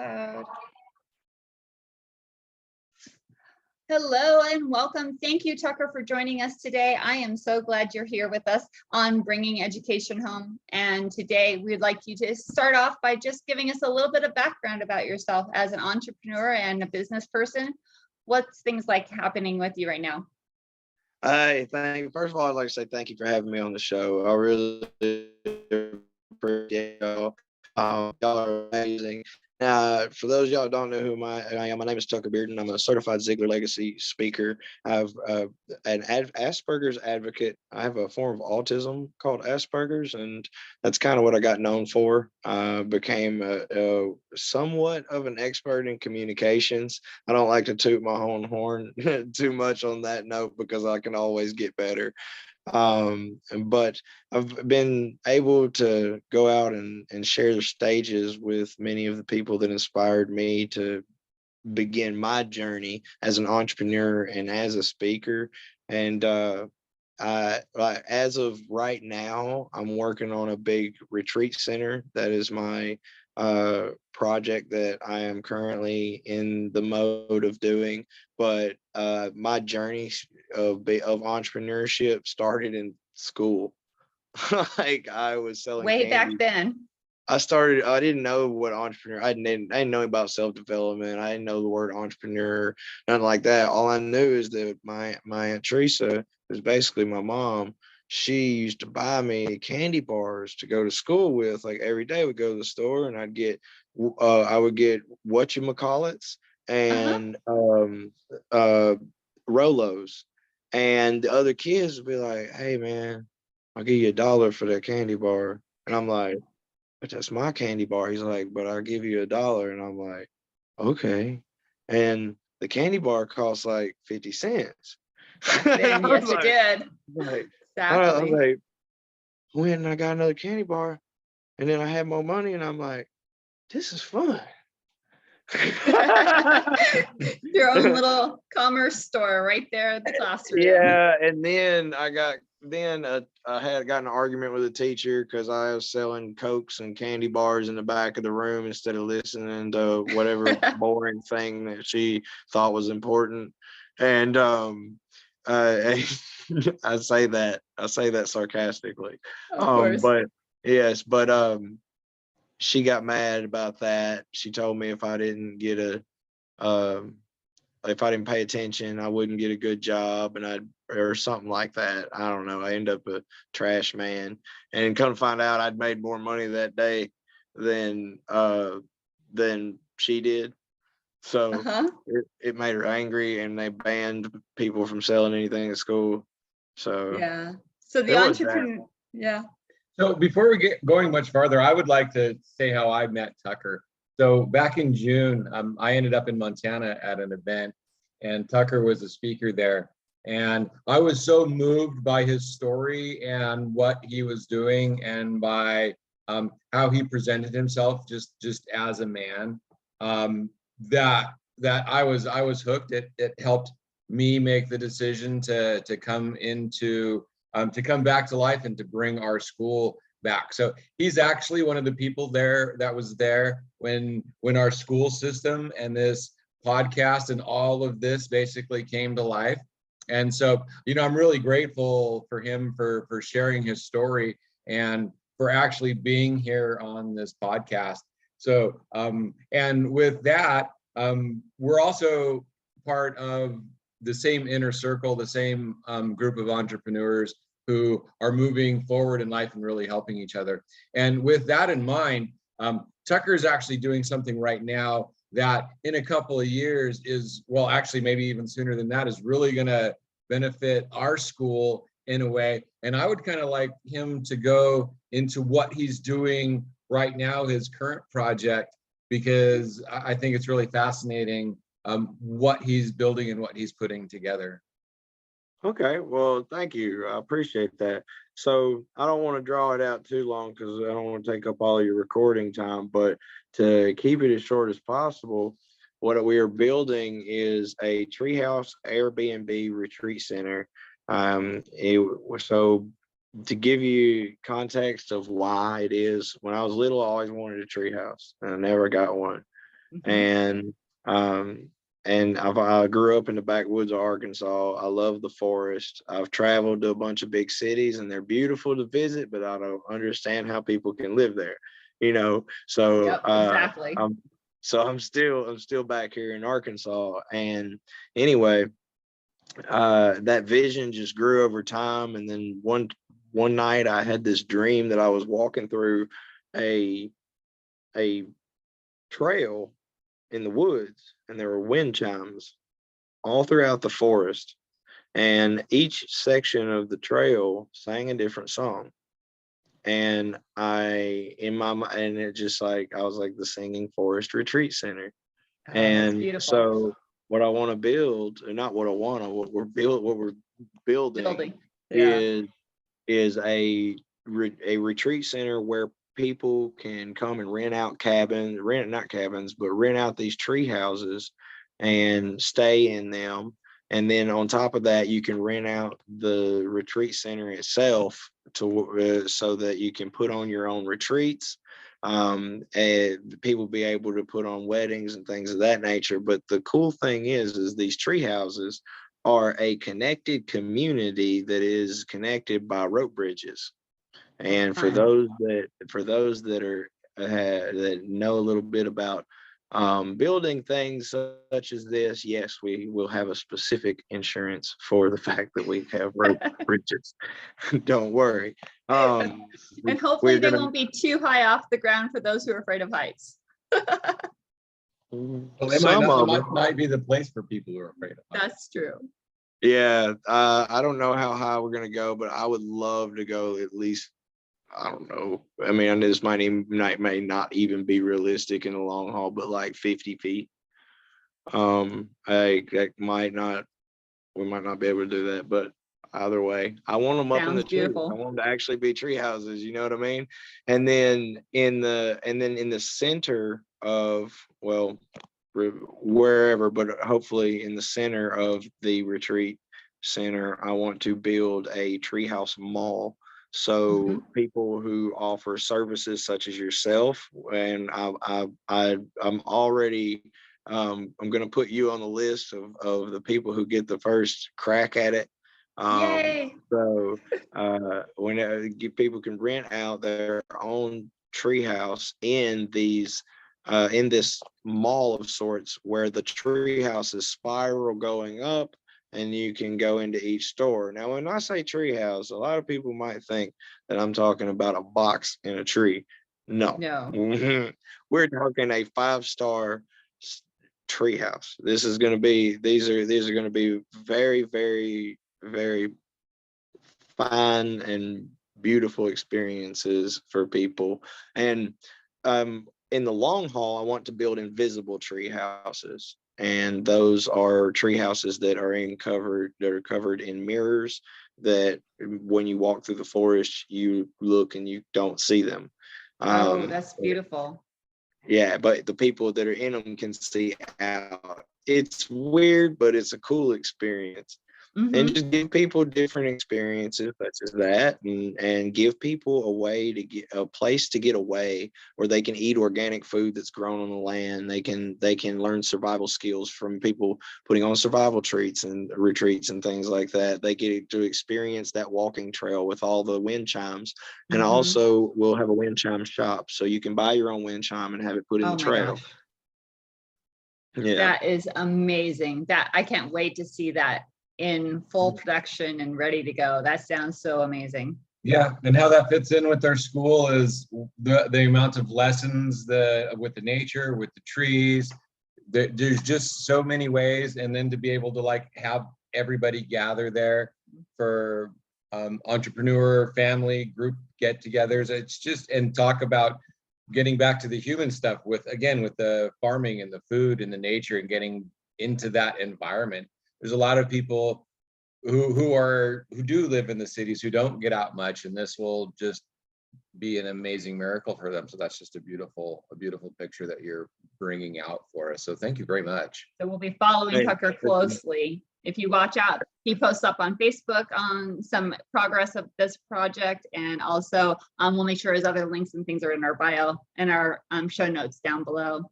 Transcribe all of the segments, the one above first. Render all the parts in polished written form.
Cloud. Hello and welcome. Thank you, Tucker, for joining us today. I am so glad you're here with us on Bringing Education Home. And today we'd like you to start off by just giving us a little bit of background about yourself as an entrepreneur and a business person. What's things like happening with you right now? Hi, thank you. First of all, I'd like to say thank you for having me on the show. I really appreciate y'all. Y'all are amazing. Now, for those of y'all who don't know who I am, my name is Tucker Bearden. I'm a Certified Ziglar Legacy Speaker. I have an Asperger's advocate. I have a form of autism called Asperger's, and that's kind of what I got known for. Became somewhat of an expert in communications. I don't like to toot my own horn too much on that note because I can always get better. But I've been able to go out and share the stages with many of the people that inspired me to begin my journey as an entrepreneur and as a speaker. And as of right now, I'm working on a big retreat center. That is my project that I am currently in the mode of doing. But my journey of entrepreneurship started in school. Like I was selling Way candy. back then. I didn't know what entrepreneur, I didn't know about self-development. I didn't know the word entrepreneur, nothing like that. All I knew is that my Aunt Teresa, who's basically my mom, she used to buy me candy bars to go to school with. Like every day we'd go to the store and I would get whatchamacallits and Rolos. And the other kids would be like, hey man, I'll give you $1 for that candy bar. And I'm like, but that's my candy bar. He's like, but I'll give you $1. And I'm like, okay. And the candy bar costs like 50 cents. Then, yes, it did. Like, Exactly. I was like, went and I got another candy bar. And then I had more money and I'm like, this is fun. Your own little commerce store right there at the classroom. Yeah, and then I had got an argument with a teacher because I was selling Cokes and candy bars in the back of the room instead of listening to whatever boring thing that she thought was important. And I say that sarcastically. Of course. But yes, but she got mad about that. She told me if I didn't pay attention, I wouldn't get a good job or something like that. I don't know. I end up a trash man. And come to find out I'd made more money that day than she did. So it made her angry and they banned people from selling anything at school. So yeah. So the entrepreneur, yeah. So before we get going much farther, I would like to say how I met Tucker. So back in June, I ended up in Montana at an event and Tucker was a speaker there. And I was so moved by his story and what he was doing and by how he presented himself just as a man, that I was hooked. It helped me make the decision to come back to life and to bring our school back. So he's actually one of the people there that was there when our school system and this podcast and all of this basically came to life. And so, I'm really grateful for him for sharing his story and for actually being here on this podcast. So, and with that, we're also part of the same inner circle, the same group of entrepreneurs who are moving forward in life and really helping each other. And with that in mind, Tucker is actually doing something right now that in a couple of years actually maybe even sooner than that, is really going to benefit our school in a way. And I would kind of like him to go into what he's doing right now, his current project, because I think it's really fascinating what he's building and what he's putting together. Okay, well, thank you. I appreciate that. So I don't want to draw it out too long because I don't want to take up all your recording time, but to keep it as short as possible, what we are building is a treehouse Airbnb retreat center. So to give you context of why it is, when I was little, I always wanted a treehouse and I never got one. and I grew up in the backwoods of Arkansas. I love the forest. I've traveled to a bunch of big cities, and they're beautiful to visit, but I don't understand how people can live there, you know. So Yep, exactly. I'm still back here in Arkansas. And anyway, that vision just grew over time. And then one night I had this dream that I was walking through a trail in the woods, and there were wind chimes all throughout the forest, and each section of the trail sang a different song. And and it just like, I was like, the singing forest retreat center. Oh, that's And beautiful. so what I want to build, or not what I want to, what we're building Yeah. is a retreat center where people can come and rent out rent out these tree houses and stay in them. And then on top of that, you can rent out the retreat center itself to so that you can put on your own retreats. And people be able to put on weddings and things of that nature. But the cool thing is these tree houses are a connected community that is connected by rope bridges. And for Fun. those that are that know a little bit about building things such as this, yes, we will have a specific insurance for the fact that we have rope bridges. Don't worry. And hopefully We're they gonna won't be too high off the ground for those who are afraid of heights. Well, they some of them. might be the place for people who are afraid of heights. That's true. Yeah, I don't know how high we're gonna go, but I would love to go at least. I don't know. I mean, this may not even be realistic in the long haul, but like 50 feet. That might not. We might not be able to do that, but either way, I want them up in the Sounds tree. I beautiful. want them to actually be tree houses. You know what I mean? And then in the center of, well, wherever, but hopefully in the center of the retreat center, I want to build a treehouse mall. So people who offer services such as yourself, and I'm already I'm going to put you on the list of the people who get the first crack at it. Yay. So when people can rent out their own treehouse in this mall of sorts, where the treehouse is spiral going up, and you can go into each store. Now, when I say treehouse, a lot of people might think that I'm talking about a box in a tree. No, we're talking a 5-star treehouse. This is going to be these are going to be very, very, very fun and beautiful experiences for people. And in the long haul, I want to build invisible tree houses. And those are tree houses that are covered in mirrors, that when you walk through the forest, you look and you don't see them. Oh, that's beautiful. Yeah, but the people that are in them can see out. It's weird, but it's a cool experience. And just give people different experiences such as that, and give people a place to get away where they can eat organic food that's grown on the land. They can learn survival skills from people putting on survival retreats and things like that. They get to experience that walking trail with all the wind chimes. And also we'll have a wind chime shop, so you can buy your own wind chime and have it put in the trail. Gosh. Yeah, that is amazing. That I can't wait to see that in full production and ready to go. That sounds so amazing. Yeah, and how that fits in with our school is the amount of lessons with the nature, with the trees. There's just so many ways, and then to be able to like have everybody gather there for entrepreneur family group get-togethers. It's just, and talk about getting back to the human stuff with the farming and the food and the nature, and getting into that environment. There's a lot of people who do live in the cities who don't get out much, and this will just be an amazing miracle for them. So that's just a beautiful picture that you're bringing out for us. So thank you very much. So we'll be following Tucker closely. If you watch out, he posts up on Facebook on some progress of this project, and also we'll make sure his other links and things are in our bio and our show notes down below.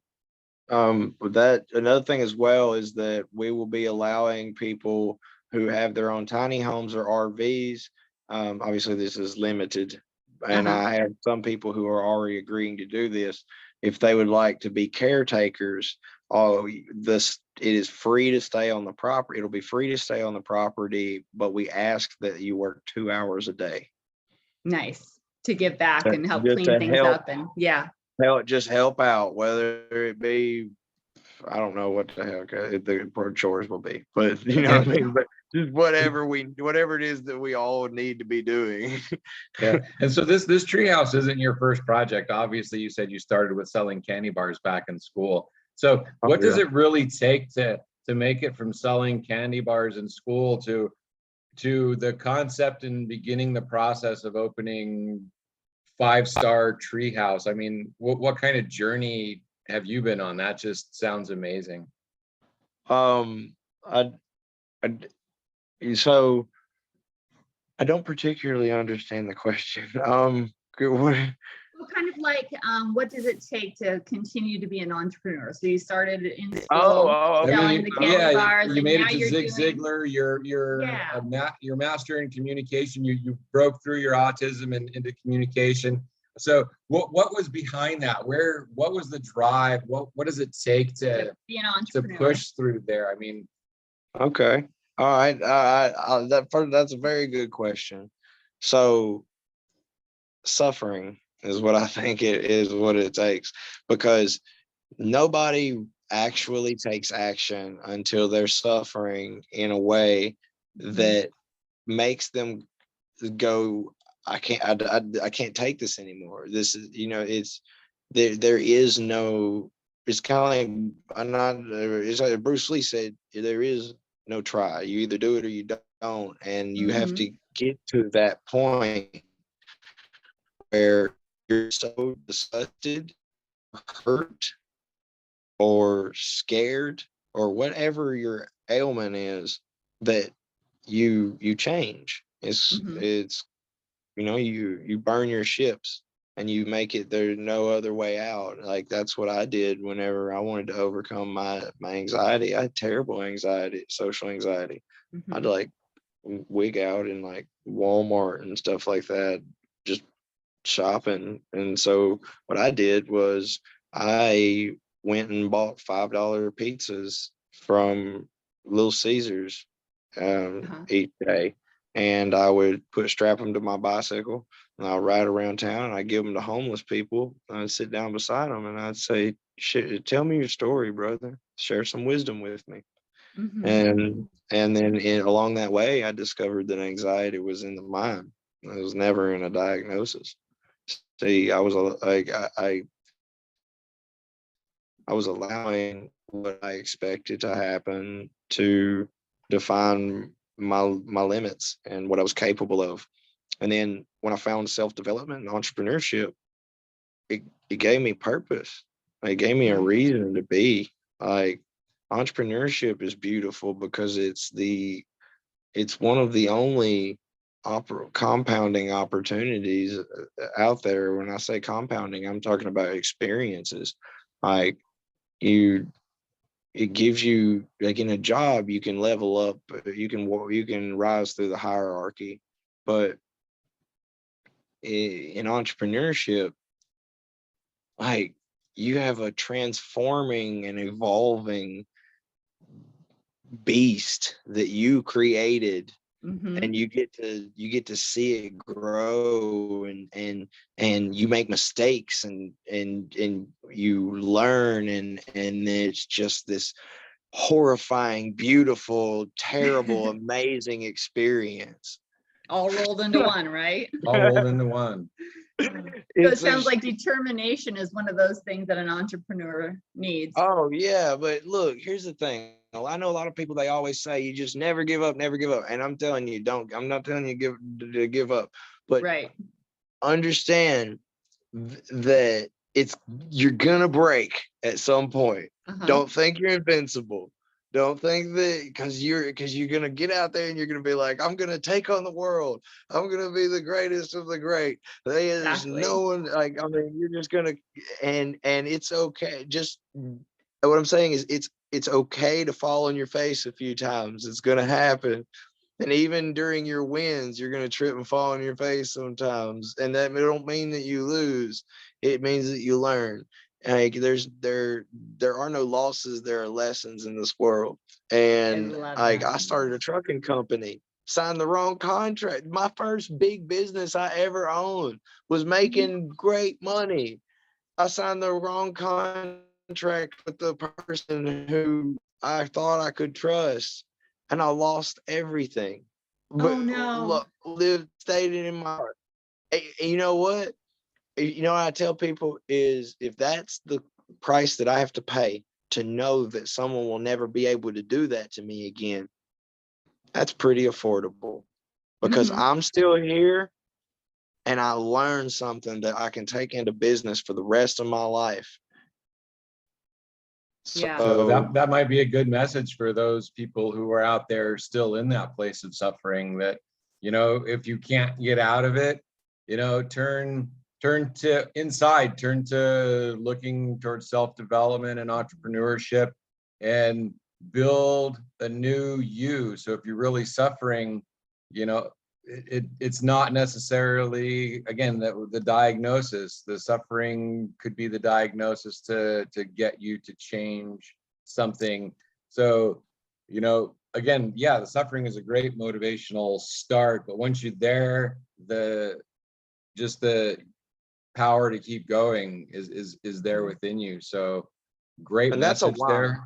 But that another thing as well is that we will be allowing people who have their own tiny homes or RVs. Obviously, this is limited, and Uh-huh. I have some people who are already agreeing to do this. If they would like to be caretakers, this it is free to stay on the property. It'll be free to stay on the property, but we ask that you work 2 hours a day. Nice. To give back and help Just clean to things up, and yeah. help out, whether it be I don't know what the hell the chores will be, but you know what I mean. But just whatever it is that we all need to be doing. Yeah. And so this treehouse isn't your first project. Obviously, you said you started with selling candy bars back in school. So Oh, what does yeah. it really take to make it from selling candy bars in school to the concept and beginning the process of opening 5-star treehouse? I mean, what kind of journey have you been on? That just sounds amazing. Um, I, so I don't particularly understand the question. What, Well, kind of like, what does it take to continue to be an entrepreneur? So you started in school oh, I selling mean, the candy yeah, bars, you and made now it to you're Zig doing, Ziglar. yeah. You're master in communication. You broke through your autism and into communication. So what was behind that? What was the drive? What does it take To be an to entrepreneur. push through there? I mean, okay. All right. That's a very good question. So suffering is what I think it is what it takes, because nobody actually takes action until they're suffering in a way that makes them go, I can't take this anymore. This is, it's there is no, it's kind of like, I'm not, it's like Bruce Lee said, there is no try. You either do it or you don't. And you have Mhm. to get to that point where you're so disgusted, hurt, or scared, or whatever your ailment is, that you change. Mhm. It's you burn your ships and you make it, there's no other way out. Like that's what I did whenever I wanted to overcome my anxiety. I had terrible anxiety, social anxiety. I'd Mhm. like wig out in like Walmart and stuff like that, just shopping. And so what I did was I went and bought $5 pizzas from Little Caesars Uh-huh. each day, and I would strap them to my bicycle, and I'll ride around town, and I give them to homeless people. I'd sit down beside them, and I'd say, "Shit, tell me your story, brother. Share some wisdom with me." Mhm. And then along that way, I discovered that anxiety was in the mind. It was never in a diagnosis. See, I was allowing what I expected to happen to define my limits and what I was capable of. And then when I found self-development and entrepreneurship, it gave me purpose. It gave me a Nice. reason to be. Like, entrepreneurship is beautiful because it's one of the only compounding opportunities out there. When I say compounding, I'm talking about experiences. Like, you it gives you, like, in a job you can level up, you can rise through the hierarchy, but in entrepreneurship, like, you have a transforming and evolving beast that you created, Mhm. and you get to see it grow, and you make mistakes, and you learn, and it's just this horrifying, beautiful, terrible, amazing experience. All rolled into one, right? all rolled into one. So it It's sounds a like determination is one of those things that an entrepreneur needs. Oh yeah, but look, here's the thing. I know a lot of people, they always say you just never give up, never give up. And I'm telling you, don't. I'm not telling you to give up, but Right. understand that you're gonna break at some point. Uh-huh. Don't think you're invincible. Don't think that because you're gonna get out there and you're gonna be like, I'm gonna take on the world. I'm gonna be the greatest of the great. There's Exactly. no one, like, I mean, you're just gonna, and it's okay. Just And what I'm saying is it's okay to fall on your face a few times. It's going to happen. And even during your wins, you're going to trip and fall on your face sometimes. And that don't mean that you lose. It means that you learn. Like there are no losses, there are lessons in this world. And love like that. I started a trucking company, signed the wrong contract. My first big business I ever owned was making great money. I signed the wrong contract with the person who I thought I could trust, and I lost everything. But Oh no. lived stated in my heart. You know what? You know what I tell people is if that's the price that I have to pay to know that someone will never be able to do that to me again, that's pretty affordable because Mhm. I'm still here and I learned something that I can take into business for the rest of my life. Yeah. So So that might be a good message for those people who are out there still in that place of suffering, that, you know, if you can't get out of it, you know, turn to inside, turn to looking towards self-development and entrepreneurship and build a new you. So if you're really suffering, you know, it's not necessarily, again, the diagnosis. The suffering could be the diagnosis to get you to change something. So, you know, again, yeah, the suffering is a great motivational start, but once you're there, the power to keep going is there within you. So great and that's a message why. there.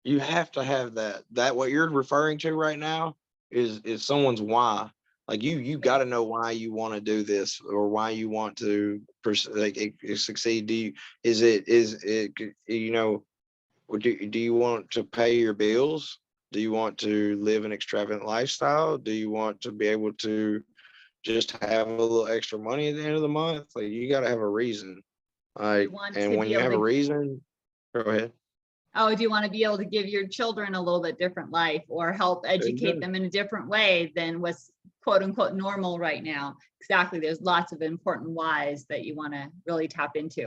You have to have that. That what you're referring to right now is someone's why. Like you got to know why you want to do this or why you want to succeed. Is it you know, do you want to pay your bills? Do you want to live an extravagant lifestyle? Do you want to be able to just have a little extra money at the end of the month? Like you got to have a reason. You Like, want and to when be you able have a to, reason, go ahead. oh, do you want to be able to give your children a little bit different life or help educate them in a different way than what's quote unquote normal right now? Exactly. There's lots of important whys that you want to really tap into.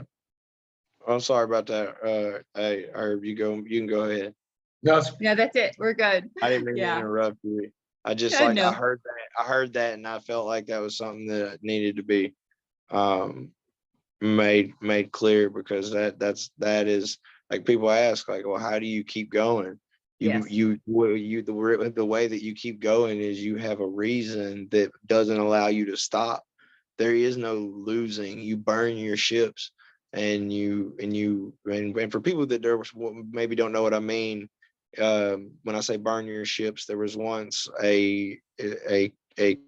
I'm sorry about that. Hey, or you can go ahead. No, Yeah, that's it. We're good. I didn't mean to Yeah. interrupt you. I just I like know. I heard that and I felt like that was something that needed to be um made clear because that is like people ask like, well, how do you keep going? Yes. The way that you keep going is you have a reason that doesn't allow you to stop. There is no losing. You burn your ships and for people that maybe don't know what I mean, when I say burn your ships, there was once a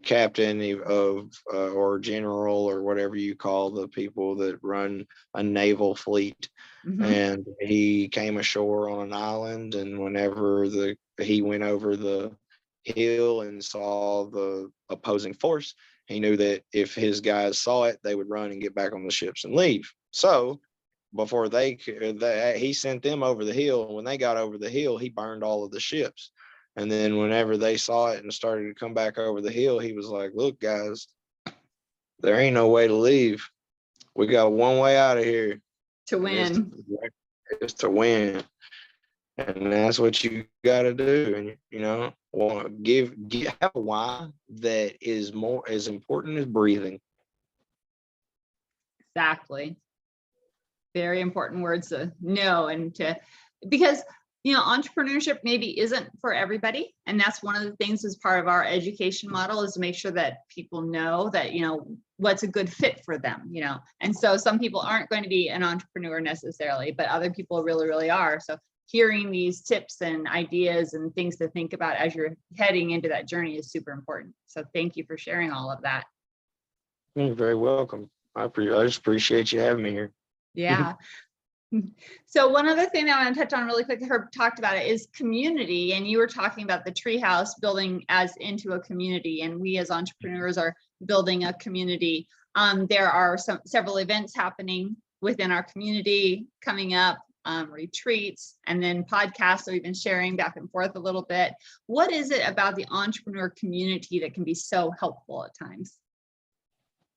captain of or general or whatever you call the people that run a naval fleet, Mm-hmm. and he came ashore on an island, and whenever he went over the hill and saw the opposing force, he knew that if his guys saw it, they would run and get back on the ships and leave. So before he sent them over the hill, and when they got over the hill, he burned all of the ships. And then whenever they saw it and started to come back over the hill, he was like, look, guys, there ain't no way to leave. We got one way out of here. To And win. it's to win. And that's what you got to do. And, you know, have a why that is more as important as breathing. Exactly. Very important words to know and to, because, you know, entrepreneurship maybe isn't for everybody. And that's one of the things as part of our education model is to make sure that people know that, you know, what's a good fit for them, you know. And so some people aren't going to be an entrepreneur necessarily, but other people really, really are. So hearing these tips and ideas and things to think about as you're heading into that journey is super important. So thank you for sharing all of that. You're very welcome. I just appreciate you having me here. Yeah. So one other thing that I want to touch on really quick, Herb talked about it, is community. And you were talking about the treehouse building as into a community. And we as entrepreneurs are building a community. There are several events happening within our community coming up, retreats, and then podcasts that we've been sharing back and forth a little bit. What is it about the entrepreneur community that can be so helpful at times?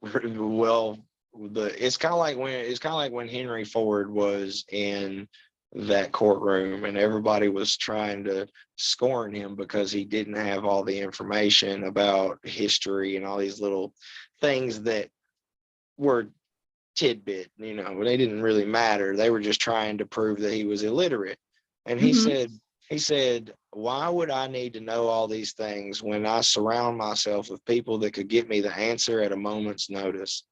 Well, it's kind of like when Henry Ford was in that courtroom and everybody was trying to scorn him because he didn't have all the information about history and all these little things that were tidbit, they didn't really matter. They were just trying to prove that he was illiterate. And he said, why would I need to know all these things when I surround myself with people that could get me the answer at a moment's notice?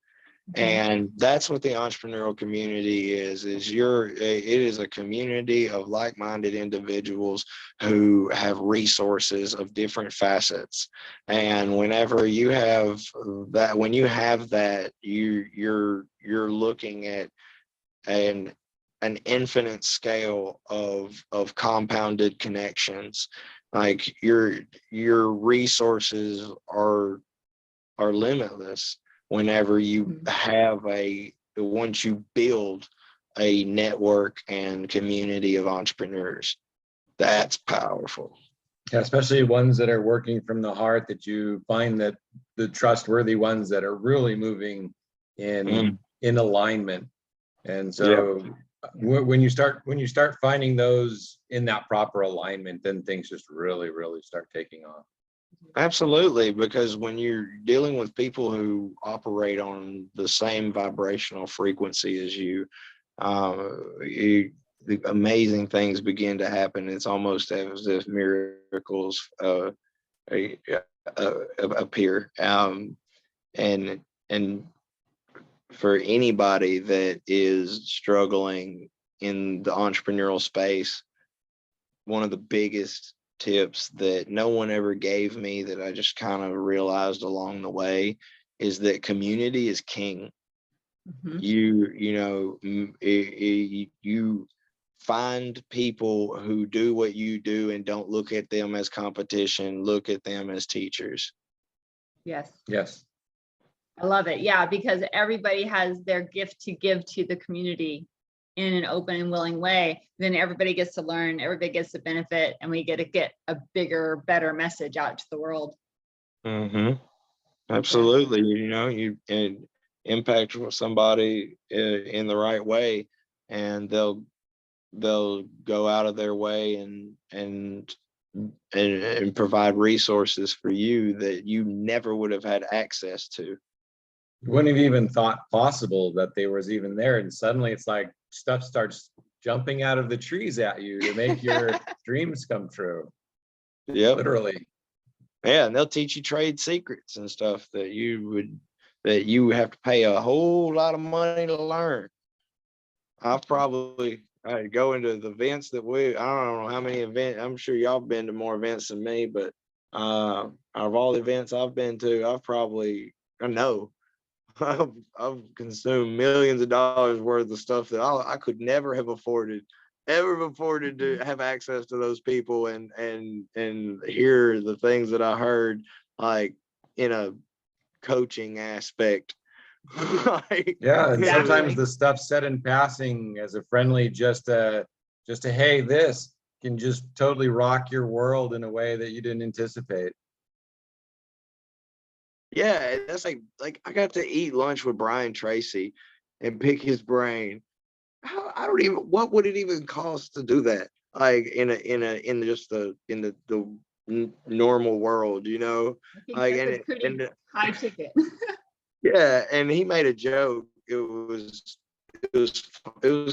And that's what the entrepreneurial community is it is a community of like-minded individuals who have resources of different facets. And whenever you have that, you're looking at an infinite scale of compounded connections. Like your resources are limitless whenever you once you build a network and community of entrepreneurs. That's powerful. Yeah, especially ones that are working from the heart, that you find that the trustworthy ones that are really moving in alignment. And so when you start finding those in that proper alignment, then things just really start taking off. Absolutely, because when you're dealing with people who operate on the same vibrational frequency as you, the amazing things begin to happen. It's almost as if miracles appear. And for anybody that is struggling in the entrepreneurial space, one of the biggest tips that no one ever gave me that I just kind of realized along the way is that community is king. You find people who do what you do and don't look at them as competition, look at them as teachers. Yes. I love it. Yeah, because everybody has their gift to give to the community in an open and willing way. Then everybody gets to learn, everybody gets to benefit, and we get to get a bigger, better message out to the world. Absolutely. You impact somebody in the right way, and they'll go out of their way and provide resources for you that you never would have had access to. You wouldn't have even thought possible that they was even there, and suddenly it's like stuff starts jumping out of the trees at you to make your dreams come true. Yeah, literally. Yeah, and they'll teach you trade secrets and stuff that you have to pay a whole lot of money to learn. I go into the events that I don't know how many events. I'm sure y'all been to more events than me, but out of all the events I've been to, I've consumed millions of dollars worth of stuff that I could never have afforded to have access to those people and hear the things that I heard, like in a coaching aspect. And sometimes the stuff said in passing as a friendly, just a hey, this can just totally rock your world in a way that you didn't anticipate. Yeah, that's like I got to eat lunch with Brian Tracy and pick his brain. What would it even cost to do that? Like in the normal world, like that's a pretty high ticket. Yeah, and he made a joke. It was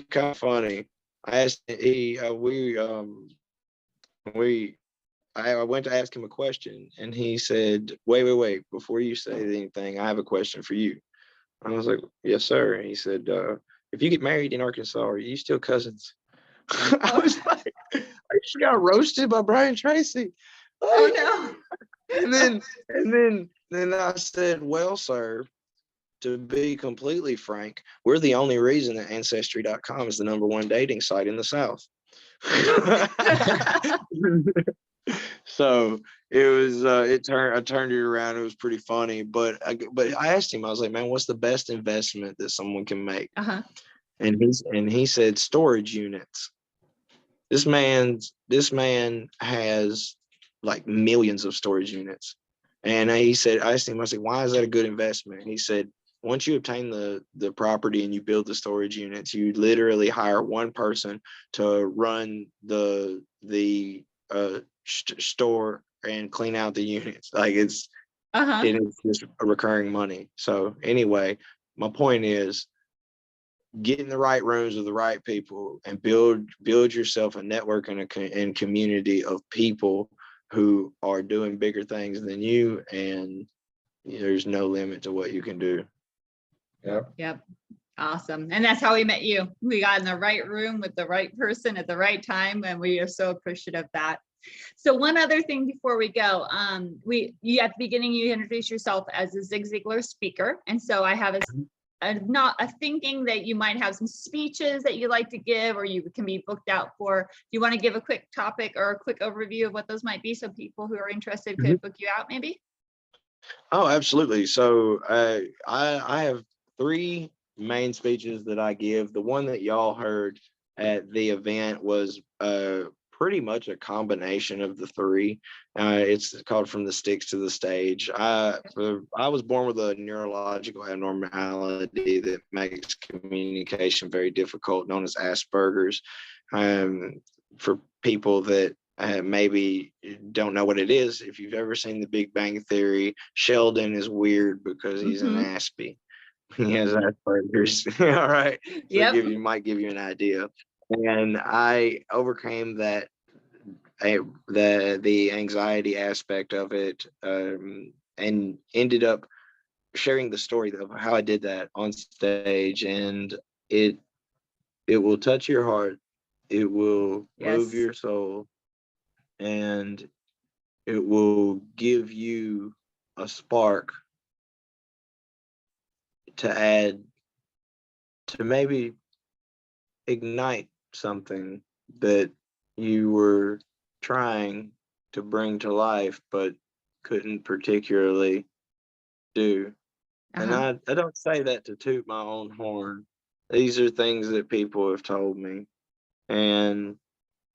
kind of funny. I asked I went to ask him a question, and he said, wait, before you say anything, I have a question for you. I was like, yes, sir. And he said, if you get married in Arkansas, are you still cousins? I was like, I just got roasted by Brian Tracy. Oh no. And then I said, well, sir, to be completely frank, we're the only reason that Ancestry.com is the #1 dating site in the South. So it was I turned it around. It was pretty funny, but I asked him, I was like, man, what's the best investment that someone can make? And he said storage units. This man has like millions of storage units. And I asked him, I said, why is that a good investment? And he said, once you obtain the property and you build the storage units, you literally hire one person to run the store and clean out the units. Like it's just recurring money. So anyway, my point is, get in the right rooms with the right people and build yourself a network and community of people who are doing bigger things than you, and there's no limit to what you can do. Yep. Awesome. And that's how we met you. We got in the right room with the right person at the right time, and we are so appreciative of that. So one other thing before we go, you at the beginning, you introduced yourself as a Zig Ziglar speaker. And so I have a thinking that you might have some speeches that you like to give, or you can be booked out for. Do you want to give a quick topic or a quick overview of what those might be, so people who are interested could book you out maybe? Oh, absolutely. So I have 3 main speeches that I give. The one that y'all heard at the event was pretty much a combination of the 3. It's called From the Sticks to the Stage. I was born with a neurological abnormality that makes communication very difficult, known as Asperger's. For people that maybe don't know what it is, if you've ever seen The Big Bang Theory, Sheldon is weird because he's an Aspie. He has Asperger's. All right. So might give you an idea. And I overcame that, the anxiety aspect of it, and ended up sharing the story of how I did that on stage. And it will touch your heart. It will move your soul, and it will give you a spark to add, to maybe ignite something that you were trying to bring to life but couldn't particularly do. And I don't say that to toot my own horn. These are things that people have told me, and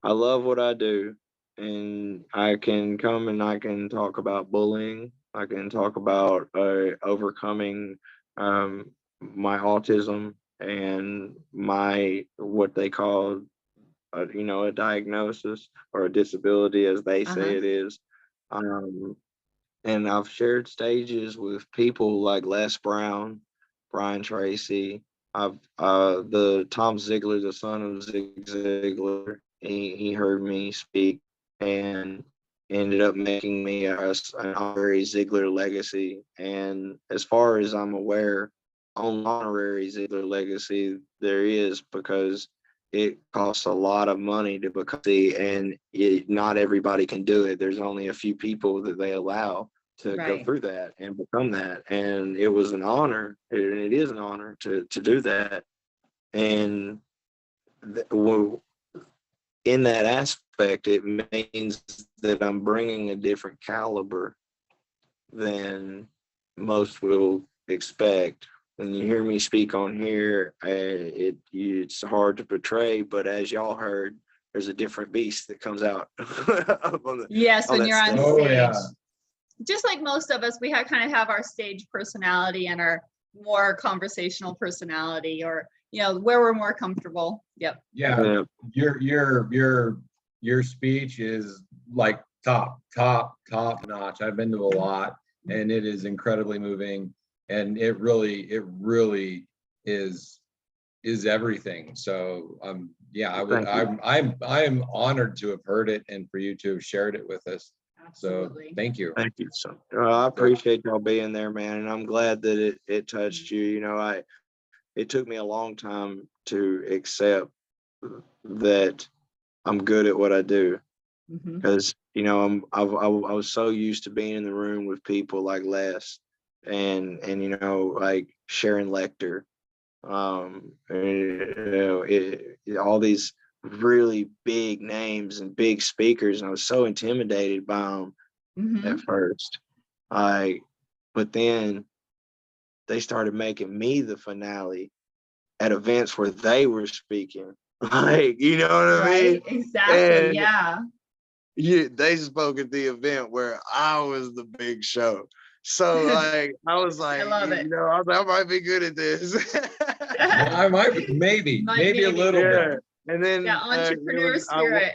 I love what I do. And I can come and I can talk about bullying. I can talk about overcoming my autism and my, what they call, a diagnosis or a disability, as they say it is. And I've shared stages with people like Les Brown, Brian Tracy. The Tom Ziglar, the son of Zig Ziglar, he heard me speak and ended up making me an honorary Ziglar Legacy. And as far as I'm aware, on honorary Ziglar Legacy there is, because it costs a lot of money to become, and not everybody can do it. There's only a few people that they allow to go through that and become that. And it was an honor, and it is an honor to do that. And in that aspect, it means that I'm bringing a different caliber than most will expect. When you hear me speak on here, it's hard to portray, but as y'all heard, there's a different beast that comes out. When you're on stage. Oh, yeah. Just like most of us, we kind of have our stage personality and our more conversational personality, or where we're more comfortable. Yeah. Your speech is like top notch. I've been to a lot, and it is incredibly moving, and it really is everything. So I'm honored to have heard it and for you to have shared it with us. Absolutely. So thank you. Thank you. So I appreciate y'all being there, man, and I'm glad that it touched you. It took me a long time to accept that I'm good at what I do, because I was so used to being in the room with people like Les and like Sharon Lecter, all these really big names and big speakers, and I was so intimidated by them at first. But then they started making me the finale at events where they were speaking. Like, you know what I mean? Exactly. And they spoke at the event where I was the big show. So like, I was like, I love it. you know, I might be good at this. I might, maybe a little Yeah. bit. And then Yeah, entrepreneur spirit.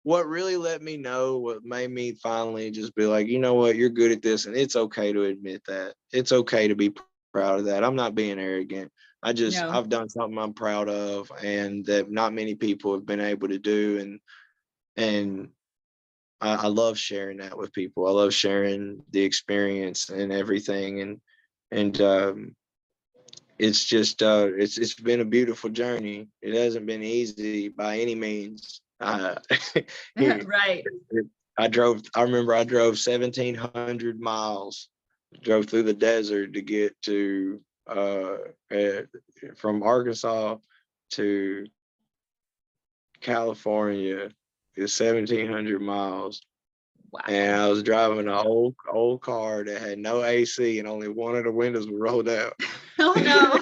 what really let me know, what made me finally just be like, you know what, you're good at this, and it's okay to admit that. It's okay to be proud of that. I'm not being arrogant. No. I've done something I'm proud of, and that not many people have been able to do. And I love sharing that with people. I love sharing the experience and everything. And it's just it's been a beautiful journey. It hasn't been easy by any means. Right. I remember I drove 1,700 miles, drove through the desert to get to from Arkansas to California. It's 1,700 miles. Wow. And I was driving an old car that had no AC and only one of the windows was rolled out. Oh no.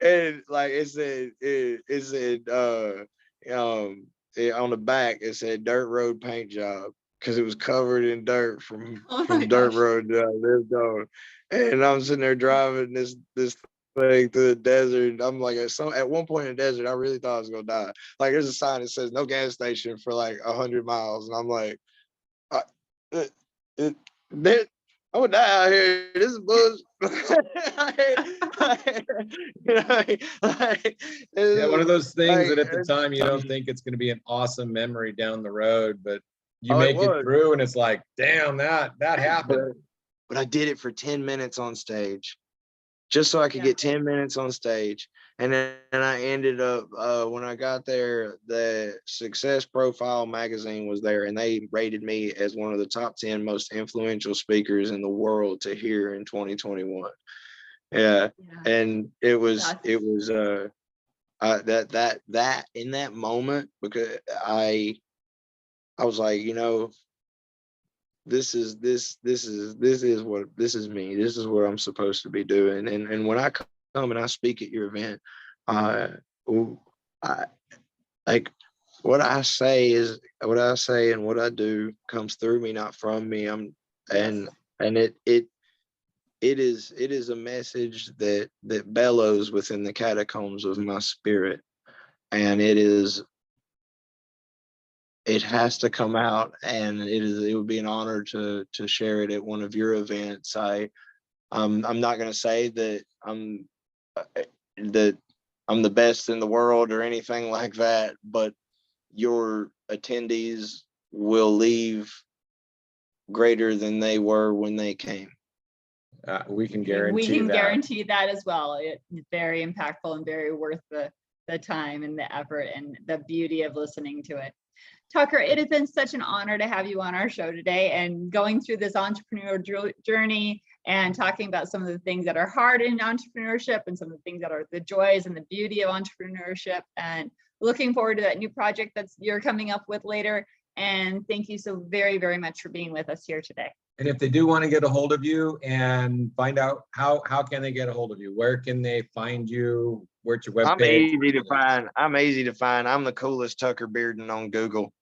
and like it said on the back it said dirt road paint job, because it was covered in dirt from dirt gosh. road that I lived on. And I'm sitting there driving this thing through the desert. And I'm like, at one point in the desert, I really thought I was gonna die. Like, there's a sign that says no gas station for like 100 miles, and I'm like, I'm gonna die out here. This is bullshit. Yeah, one of those things like, that at the time you don't think it's going to be an awesome memory down the road, but you Oh, it make it was. through, and it's like, damn, that happened. But I did it for 10 minutes on stage, just so I could get 10 minutes on stage. And then I ended up, when I got there, the Success Profile magazine was there, and they rated me as one of the top 10 most influential speakers in the world to hear in 2021. Yeah. And it was that in that moment, because I was like, you know, this is me. This is what I'm supposed to be doing. And when I come and I speak at your event, I like what I say and what I do comes through me, not from me. And it is a message that bellows within the catacombs of my spirit, and it has to come out, and it would be an honor to share it at one of your events. I'm not going to say that I'm the best in the world or anything like that, but your attendees will leave greater than they were when they came. We can guarantee We can that. guarantee that as well. It's very impactful and very worth the time and the effort and the beauty of listening to it. Tucker, it has been such an honor to have you on our show today, and going through this entrepreneurial journey and talking about some of the things that are hard in entrepreneurship and some of the things that are the joys and the beauty of entrepreneurship, and looking forward to that new project you're coming up with later. And thank you so very, very much for being with us here today. And if they do want to get a hold of you and find out how can they get a hold of you? Where can they find you? Where's your webpage? I'm easy to find. I'm the coolest Tucker Bearden on Google.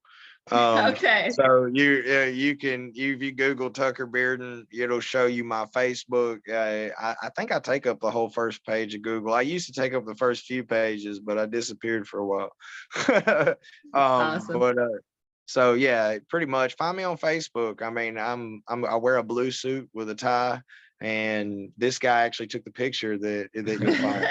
Okay. So you can, if you Google Tucker Bearden, it'll show you my Facebook. I think I take up the whole first page of Google. I used to take up the first few pages, but I disappeared for a while. Awesome. But so yeah, pretty much find me on Facebook. I mean, I wear a blue suit with a tie, and this guy actually took the picture that you'll find.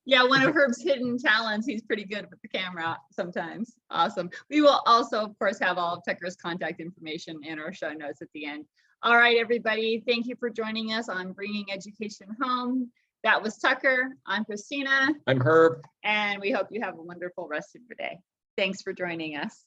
Yeah, one of Herb's hidden talents. He's pretty good with the camera sometimes. Awesome. We will also, of course, have all of Tucker's contact information in our show notes at the end. All right, everybody. Thank you for joining us on Bringing Education Home. That was Tucker. I'm Christina. I'm Herb. And we hope you have a wonderful rest of your day. Thanks for joining us.